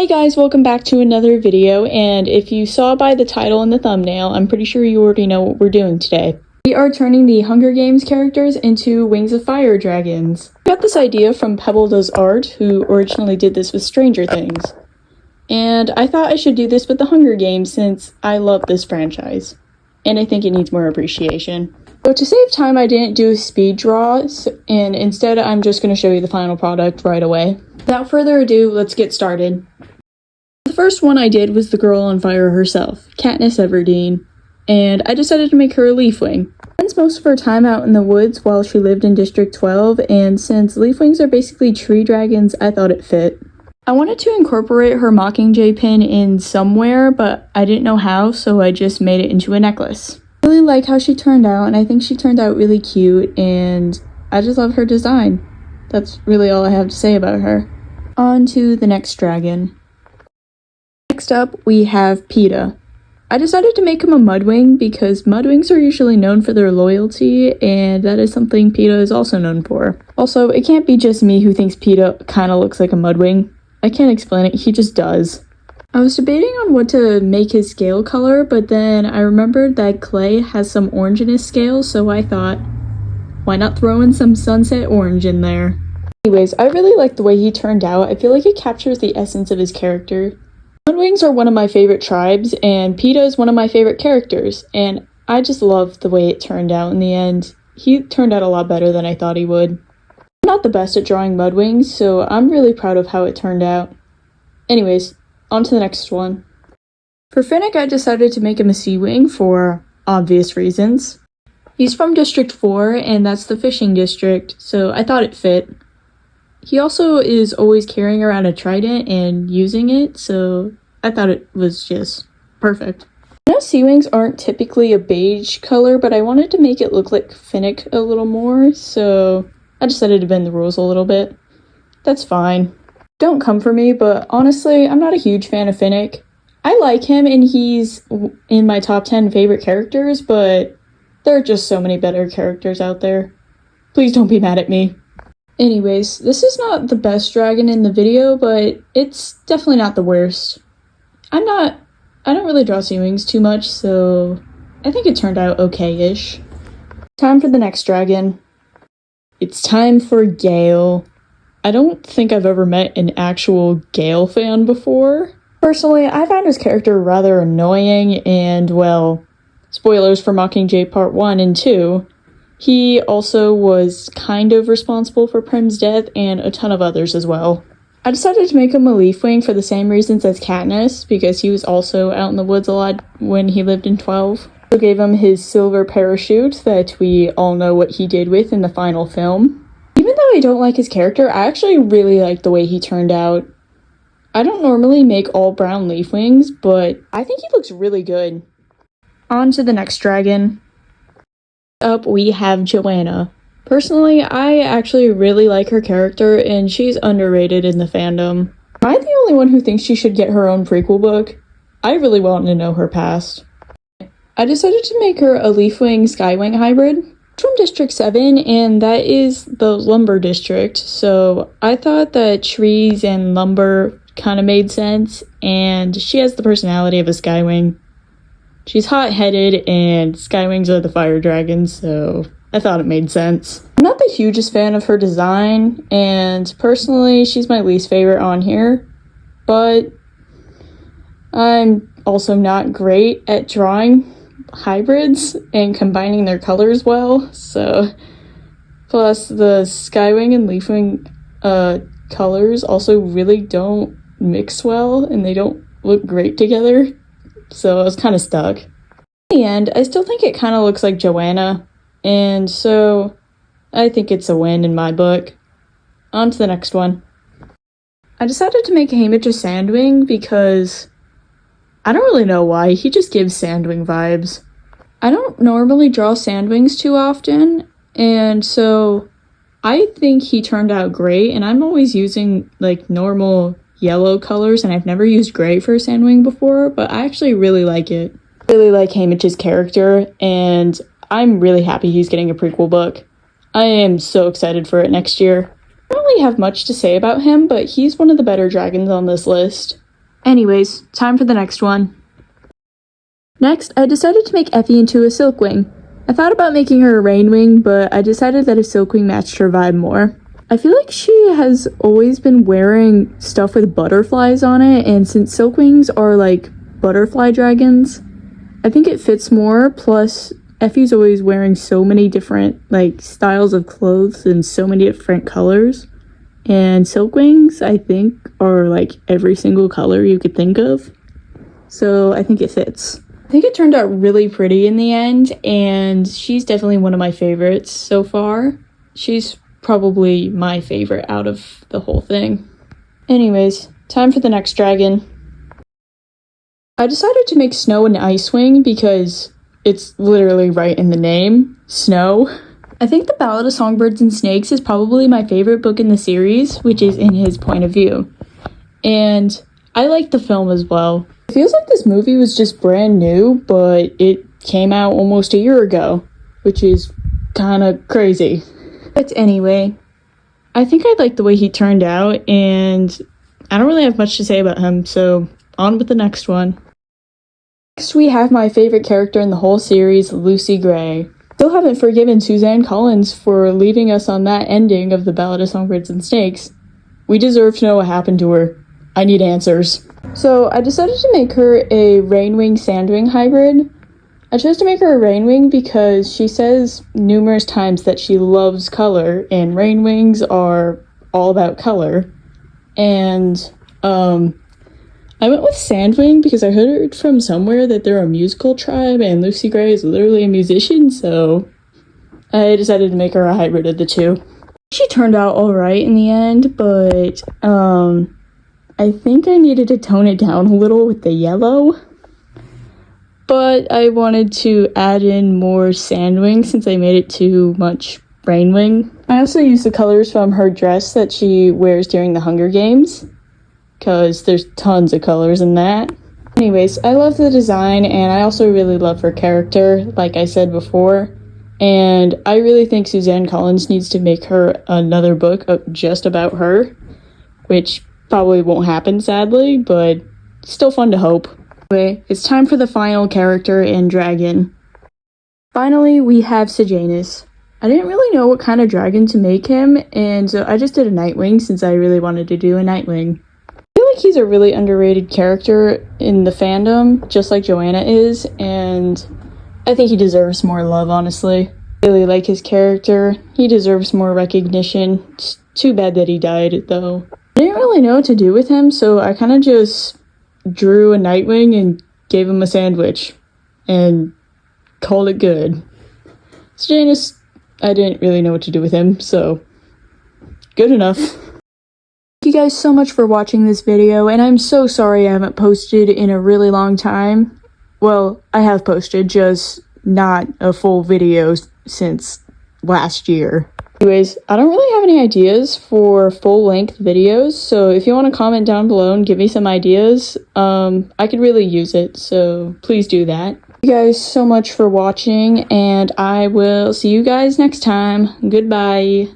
Hi guys, welcome back to another video, and if you saw by the title and the thumbnail, I'm pretty sure you already know what we're doing today. We are turning the Hunger Games characters into Wings of Fire dragons. I got this idea from Pebble Does Art, who originally did this with Stranger Things. And I thought I should do this with the Hunger Games since I love this franchise. And I think it needs more appreciation. So to save time, I didn't do a speed draw, and instead I'm just going to show you the final product right away. Without further ado, let's get started. The first one I did was the girl on fire herself, Katniss Everdeen, and I decided to make her a Leafwing. She spends most of her time out in the woods while she lived in District 12, and since Leafwings are basically tree dragons, I thought it fit. I wanted to incorporate her Mockingjay pin in somewhere, but I didn't know how, so I just made it into a necklace. I really like how she turned out, and I think she turned out really cute, and I just love her design. That's really all I have to say about her. On to the next dragon. Next up, we have Peeta. I decided to make him a Mudwing because Mudwings are usually known for their loyalty, and that is something Peeta is also known for. Also, it can't be just me who thinks Peeta kind of looks like a Mudwing. I can't explain it, he just does. I was debating on what to make his scale color, but then I remembered that clay has some orange in his scales, so I thought, why not throw in some sunset orange in there? Anyways, I really like the way he turned out. I feel like it captures the essence of his character. Mudwings are one of my favorite tribes, and Peeta is one of my favorite characters, and I just love the way it turned out in the end. He turned out a lot better than I thought he would. I'm not the best at drawing Mudwings, so I'm really proud of how it turned out. Anyways, on to the next one. For Finnick, I decided to make him a Seawing for obvious reasons. He's from District 4, and that's the fishing district, so I thought it fit. He also is always carrying around a trident and using it, so I thought it was just perfect. I know Seawings aren't typically a beige color, but I wanted to make it look like Finnick a little more, so I decided to bend the rules a little bit. That's fine. Don't come for me, but honestly, I'm not a huge fan of Finnick. I like him and he's in my top 10 favorite characters, but there are just so many better characters out there. Please don't be mad at me. Anyways, this is not the best dragon in the video, but it's definitely not the worst. I don't really draw Seawings too much, so I think it turned out okay-ish. Time for the next dragon. It's time for Gale. I don't think I've ever met an actual Gale fan before. Personally, I found his character rather annoying, and well, spoilers for Mockingjay Part 1 and 2, he also was kind of responsible for Prim's death and a ton of others as well. I decided to make him a Leafwing for the same reasons as Katniss, because he was also out in the woods a lot when he lived in 12. I gave him his silver parachute that we all know what he did with in the final film. Even though I don't like his character, I actually really like the way he turned out. I don't normally make all brown Leafwings, but I think he looks really good. On to the next dragon. Up we have Joanna. Personally, I actually really like her character and she's underrated in the fandom. Am I the only one who thinks she should get her own prequel book? I really want to know her past. I decided to make her a Leafwing Skywing hybrid. She's from District 7 and that is the lumber district, so I thought that trees and lumber kind of made sense, and she has the personality of a Skywing. She's hot-headed, and Skywings are the fire dragons, so I thought it made sense. I'm not the hugest fan of her design, and personally, she's my least favorite on here, but I'm also not great at drawing hybrids and combining their colors well, so plus the Skywing and Leafwing colors also really don't mix well, and they don't look great together. So I was kind of stuck. In the end, I still think it kind of looks like Joanna, and so I think it's a win in my book. On to the next one. I decided to make Haymitch a Sandwing because I don't really know why, he just gives Sandwing vibes. I don't normally draw Sandwings too often, and so I think he turned out great, and I'm always using like normal yellow colors, and I've never used gray for a Sandwing before, but I actually really like it. I really like Haymitch's character, and I'm really happy he's getting a prequel book. I am so excited for it next year. I don't really have much to say about him, but he's one of the better dragons on this list. Anyways, time for the next one. Next, I decided to make Effie into a Silkwing. I thought about making her a Rainwing, but I decided that a Silkwing matched her vibe more. I feel like she has always been wearing stuff with butterflies on it, and since Silkwings are like butterfly dragons, I think it fits more. Plus, Effie's always wearing so many different like styles of clothes and so many different colors. And Silkwings, I think, are like every single color you could think of. So I think it fits. I think it turned out really pretty in the end, and she's definitely one of my favorites so far. She's probably my favorite out of the whole thing. Anyways, time for the next dragon. I decided to make Snow an Icewing because it's literally right in the name, Snow. I think The Ballad of Songbirds and Snakes is probably my favorite book in the series, which is in his point of view. And I like the film as well. It feels like this movie was just brand new, but it came out almost a year ago, which is kind of crazy. But anyway, I think I like the way he turned out, and I don't really have much to say about him, so on with the next one. Next, we have my favorite character in the whole series, Lucy Gray. Still haven't forgiven Suzanne Collins for leaving us on that ending of The Ballad of Songbirds and Snakes. We deserve to know what happened to her. I need answers. So I decided to make her a Rainwing Sandwing hybrid. I chose to make her a Rainwing because she says numerous times that she loves color, and Rainwings are all about color. And I went with Sandwing because I heard from somewhere that they're a musical tribe, and Lucy Gray is literally a musician, so I decided to make her a hybrid of the two. She turned out alright in the end, but I think I needed to tone it down a little with the yellow. But I wanted to add in more Sandwing since I made it too much Rainwing. I also used the colors from her dress that she wears during the Hunger Games, because there's tons of colors in that. Anyways, I love the design, and I also really love her character, like I said before. And I really think Suzanne Collins needs to make her another book just about her, which probably won't happen, sadly, but still fun to hope. Anyway, it's time for the final character and dragon. Finally, we have Sejanus. I didn't really know what kind of dragon to make him, and so I just did a Nightwing since I really wanted to do a Nightwing. I feel like he's a really underrated character in the fandom, just like Joanna is, and I think he deserves more love, honestly. I really like his character. He deserves more recognition. It's too bad that he died, though. I didn't really know what to do with him, so I kind of just drew a Nightwing and gave him a sandwich and called it good. Sejanus, I didn't really know what to do with him, so good enough. Thank you guys so much for watching this video, and I'm so sorry I haven't posted in a really long time. Well, I have posted, just not a full video since last year. Anyways, I don't really have any ideas for full-length videos, so if you want to comment down below and give me some ideas, I could really use it, so please do that. Thank you guys so much for watching, and I will see you guys next time. Goodbye.